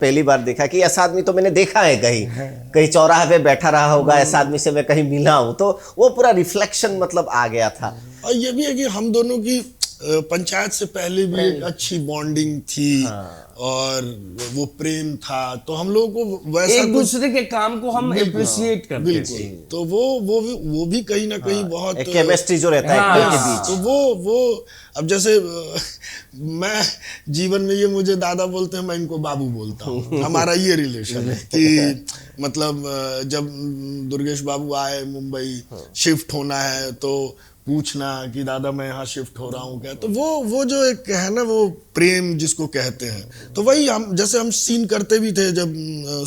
पहली बार देखा कि ऐसा आदमी तो मैंने देखा है कहीं कहीं चौराहे पे बैठा रहा होगा, ऐसा आदमी से मैं कहीं मिला हूं, तो वो पूरा रिफ्लेक्शन मतलब आ गया था। और ये भी है कि हम दोनों की पंचायत से पहले भी एक अच्छी बॉन्डिंग थी। हाँ। और वो प्रेम था, तो हम लोगों को वैसा एक दूसरे के काम को हम अप्रिशिएट करते थे। तो वो भी कहीं ना कहीं बहुत केमिस्ट्री जो रहता है के बीच, तो वो अब जैसे मैं जीवन में ये मुझे दादा बोलते हैं, मैं इनको बाबू बोलता हूँ। हमारा ये रिलेशन है कि मतलब जब दुर्गेश बाबू आए मुंबई, शिफ्ट होना है तो पूछना कि दादा मैं यहाँ शिफ्ट हो रहा हूँ क्या, तो वो जो एक है ना, वो प्रेम जिसको कहते हैं, तो वही हम जैसे हम सीन करते भी थे। जब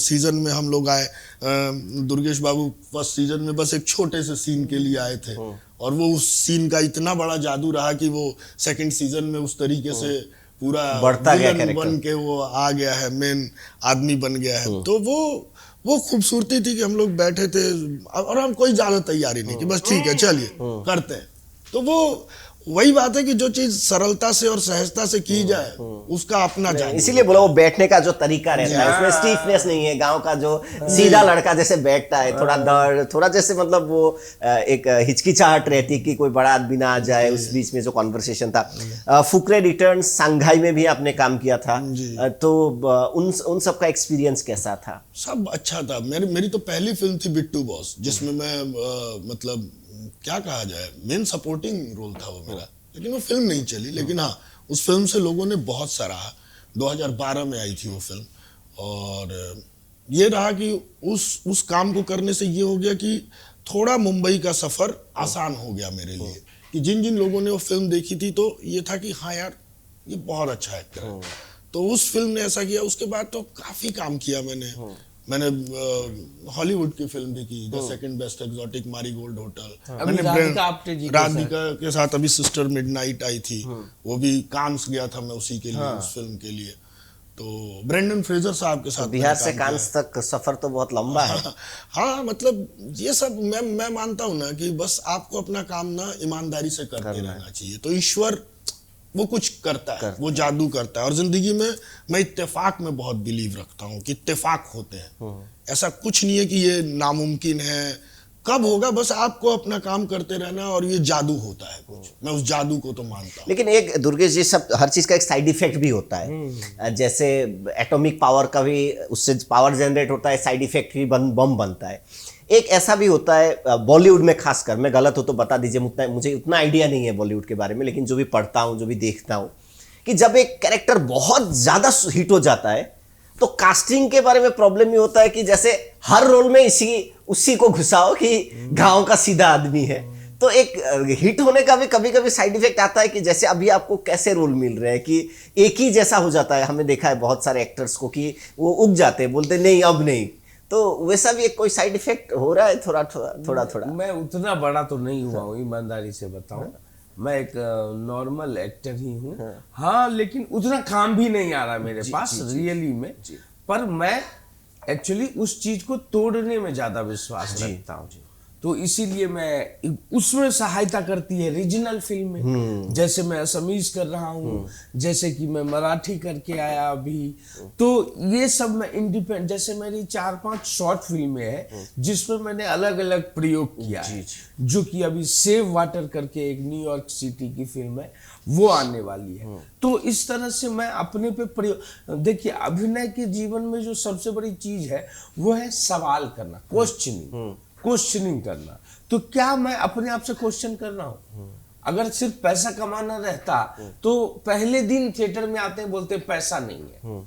सीजन में हम लोग आए, दुर्गेश बाबू फर्स्ट सीजन में बस एक छोटे से सीन के लिए आए थे, और वो उस सीन का इतना बड़ा जादू रहा कि वो सेकंड सीजन में उस तरीके से पूरा बढ़ता गया, बन के वो आ गया है, मेन आदमी बन गया है। तो वो खूबसूरती थी कि हम लोग बैठे थे और हम कोई ज्यादा तैयारी नहीं कि बस ठीक है चलिए करते हैं। तो वो वही बात है कि जो चीज सरलता से और सहजता से की जाए उसका अपना जाए। इसीलिए बोला वो बैठने का जो तरीका रहता है उसमें स्टीफनेस नहीं है, गांव का जो सीधा लड़का जैसे बैठता है, थोड़ा दर्द, थोड़ा जैसे मतलब वो एक हिचकिचाहट रहती है कि कोई बड़ा आदमी ना आ जाए, उस बीच में जो कॉन्वर्सेशन था। फुकरे रिटर्न, संघाई में भी आपने काम किया था, तो उन सब का एक्सपीरियंस कैसा था? सब अच्छा था। मेरी तो पहली फिल्म थी बिट्टू बॉस, जिसमें मैं मतलब क्या कहा जाए, मेन सपोर्टिंग रोल था वो मेरा, लेकिन वो फिल्म नहीं चली। लेकिन हाँ, उस फिल्म से लोगों ने बहुत सराहा। 2012 में आई थी वो फिल्म, और ये रहा कि उस काम को करने से ये हो गया कि थोड़ा मुंबई का सफर आसान हो गया मेरे लिए, कि जिन जिन लोगों ने वो फिल्म देखी थी तो ये था कि हाँ यार ये बहुत अच्छा एक्टर है। तो उस फिल्म ने ऐसा किया। उसके बाद तो काफी काम किया मैंने हॉलीवुड की फिल्म भी की, the second best exotic, marigold hotel. मैंने राधिका के साथ अभी सिस्टर मिडनाइट आई थी, वो भी कांस गया था मैं उसी के लिए, उस फिल्म के लिए। तो ब्रेंडन फ्रेजर साहब के साथ बिहार से कांस तक सफर तो बहुत लंबा है। हाँ, मतलब ये सब मैं मानता हूँ ना कि बस आपको अपना काम ना ईमानदारी से करते रहना चाहिए, तो ईश्वर वो कुछ करता है, वो जादू करता है। और जिंदगी में मैं इत्तेफाक में बहुत बिलीव रखता हूँ कि इत्तेफाक होते हैं। ऐसा कुछ नहीं है कि ये नामुमकिन है, कब होगा, बस आपको अपना काम करते रहना और ये जादू होता है कुछ। मैं उस जादू को तो मानता हूँ। लेकिन एक दुर्गेश जी, सब हर चीज का एक साइड इफेक्ट भी होता है। जैसे एटॉमिक पावर का भी, उससे पावर जनरेट होता है, साइड इफेक्ट भी बम बनता है। एक ऐसा भी होता है बॉलीवुड में, खासकर, मैं गलत हो तो बता दीजिए, मुझे उतना आइडिया नहीं है बॉलीवुड के बारे में, लेकिन जो भी पढ़ता हूँ, जो भी देखता हूँ, कि जब एक कैरेक्टर बहुत ज्यादा हिट हो जाता है तो कास्टिंग के बारे में प्रॉब्लम ये होता है कि जैसे हर रोल में उसी को घुसाओ कि गांव का सीधा आदमी है। तो एक हिट होने का भी कभी कभी साइड इफेक्ट आता है कि जैसे अभी आपको कैसे रोल मिल रहे हैं कि एक ही जैसा हो जाता है। हमें देखा है बहुत सारे एक्टर्स को कि वो उग जाते हैं, बोलते नहीं अब नहीं। तो वैसा भी एक कोई साइड इफेक्ट हो रहा है थोड़ा? मैं उतना बड़ा तो नहीं हुआ हूँ, ईमानदारी से बताऊं। मैं एक नॉर्मल एक्टर ही हूँ। हाँ, लेकिन उतना काम भी नहीं आ रहा मेरे पास रियली में। पर मैं एक्चुअली उस चीज को तोड़ने में ज्यादा विश्वास रखता हूँ, तो इसीलिए मैं उसमें सहायता करती है रीजनल फिल्म में। जैसे मैं असमीज कर रहा हूँ, जैसे कि मैं मराठी करके आया अभी, तो ये सब मैं इंडिपेंडेंट, जैसे मेरी 4-5 शॉर्ट फिल्में हैं जिसमें मैंने अलग अलग प्रयोग किया है, जो कि अभी सेव वाटर करके एक न्यूयॉर्क सिटी की फिल्म है, वो आने वाली है। तो इस तरह से मैं अपने पे प्रयोग, देखिए अभिनय के जीवन में जो सबसे बड़ी चीज है वो है सवाल करना, क्वेश्चनिंग करना। तो क्या मैं अपने आप से क्वेश्चन कर रहा हूँ? अगर सिर्फ पैसा कमाना रहता तो पहले दिन थिएटर में आते हैं बोलते पैसा नहीं है।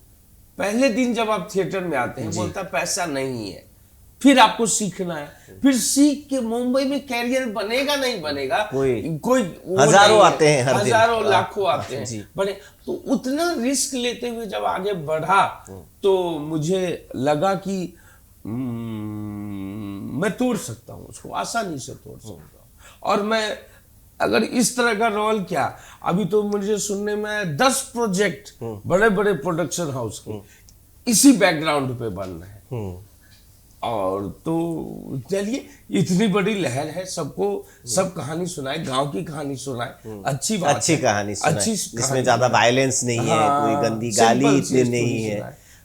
पहले दिन जब आप थिएटर में आते हैं बोलता पैसा नहीं है, फिर आपको सीखना है, फिर सीख के मुंबई में कैरियर बनेगा नहीं बनेगा, कोई हजारों आते हैं, हजारों लाखों आते हैं बने। तो उतना रिस्क लेते हुए जब आगे बढ़ा तो मुझे लगा कि मैं तोड़ सकता हूँ उसको, आसानी से तोड़ सकता हूँ। और मैं अगर इस तरह का रोल, क्या अभी तो मुझे सुनने में 10 प्रोजेक्ट बड़े बड़े प्रोडक्शन हाउस के इसी बैकग्राउंड पे बन रहे हैं। और तो चलिए, इतनी बड़ी लहर है, सबको सब कहानी सुनाए, गांव की कहानी सुनाए, अच्छी बात, अच्छी कहानी सुनाए, जिसमें ज्यादा वायलेंस नहीं है, कोई गंदी गाली इतनी नहीं है।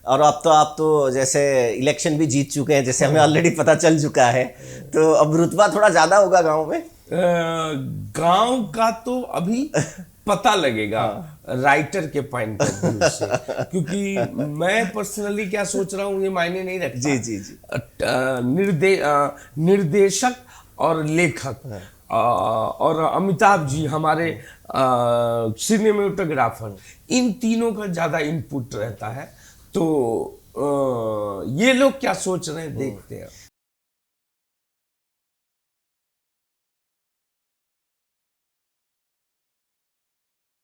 और अब तो आप तो जैसे इलेक्शन भी जीत चुके हैं, जैसे हमें ऑलरेडी पता चल चुका है, तो अब रुतबा थोड़ा ज्यादा होगा गांव में। गांव का तो अभी पता लगेगा राइटर के पॉइंट ऑफ व्यू से, क्योंकि मैं पर्सनली क्या सोच रहा हूँ ये मायने नहीं रखता। जी जी जी। निर्देशक और लेखक और अमिताभ जी हमारे सिनेमेटोग्राफर, इन तीनों का ज्यादा इनपुट रहता है। तो ये लोग क्या सोच रहे हैं देखते हैं।